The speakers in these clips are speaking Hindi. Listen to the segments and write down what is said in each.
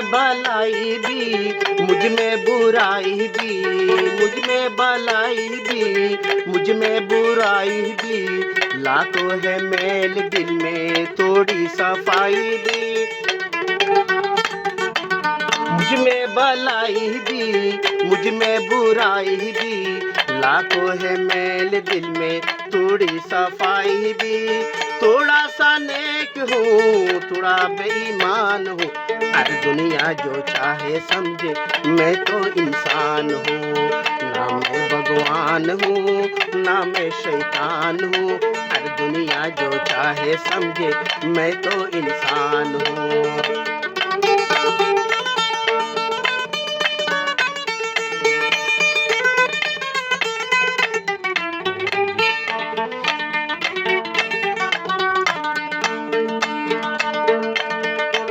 में भलाई भी, मुझ में बुराई भी, मुझ में भलाई भी, मुझ में बुराई भी। लाखों है मेल दिल में, थोड़ी सफाई भी। मुझ में भलाई भी, मुझ में बुराई भी। लाखों है मेल दिल में, थोड़ी सफाई भी। थोड़ा सा नेक हूँ, थोड़ा बेईमान हूँ। हर दुनिया जो चाहे समझे, मैं तो इंसान हूँ। ना मैं भगवान हूँ, ना मैं शैतान हूँ। हर दुनिया जो चाहे समझे, मैं तो इंसान हूँ।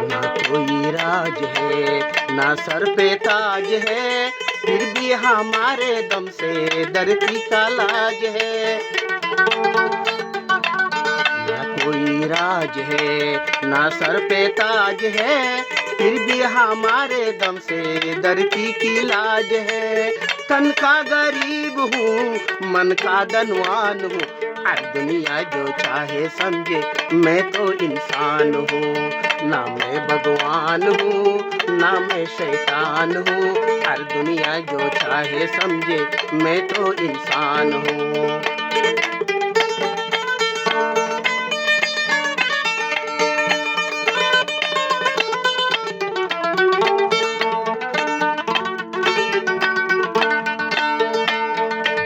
ना कोई राज है, ना सर पे ताज है, फिर भी हमारे दम से धरती का लाज है। ना कोई राज है, ना सर पे ताज है, फिर भी हमारे दम से धरती की लाज है। तन का गरीब हूँ, मन का धनवान हूँ। हर दुनिया जो चाहे समझे, मैं तो इंसान हूँ। ना मैं भगवान हूँ, ना मैं शैतान हूँ। हर दुनिया जो चाहे समझे, मैं तो इंसान हूँ।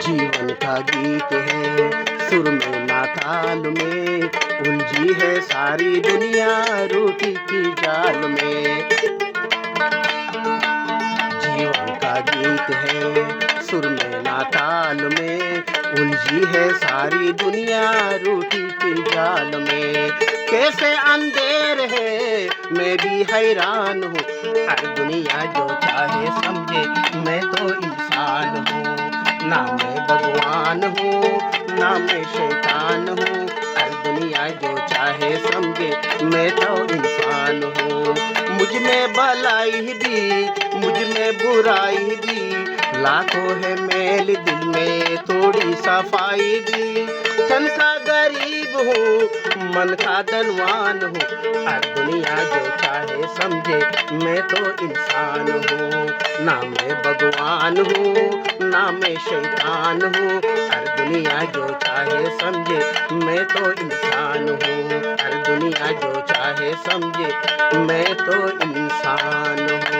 जीवन का गीत है, सुर में ना ताल में, उलझी है सारी दुनिया रोटी की जाल में। जीवन का गीत है, सुर में ना ताल में, उलझी है सारी दुनिया रोटी की जाल में। कैसे अंधेर है, मैं भी हैरान हूँ। हर दुनिया जो चाहे समझे, मैं तो इंसान हूँ। ना मैं भगवान हूँ, ना मैं शैतान हूँ। हर दुनिया जो चाहे समझे, मैं तो इंसान हूँ। मुझ में भलाई भी, मुझ में बुराई भी। लाखों है मेल दिल में, थोड़ी सफाई भी। तन का गरीब हूँ, मन का धनवान हूँ। हर दुनिया जो चाहे समझे, मैं तो इंसान हूँ। ना मैं भगवान हूँ, ना मैं शैतान हूँ। हर दुनिया जो चाहे समझे, मैं तो इंसान हूँ। हर दुनिया जो चाहे समझे, मैं तो इंसान हूँ।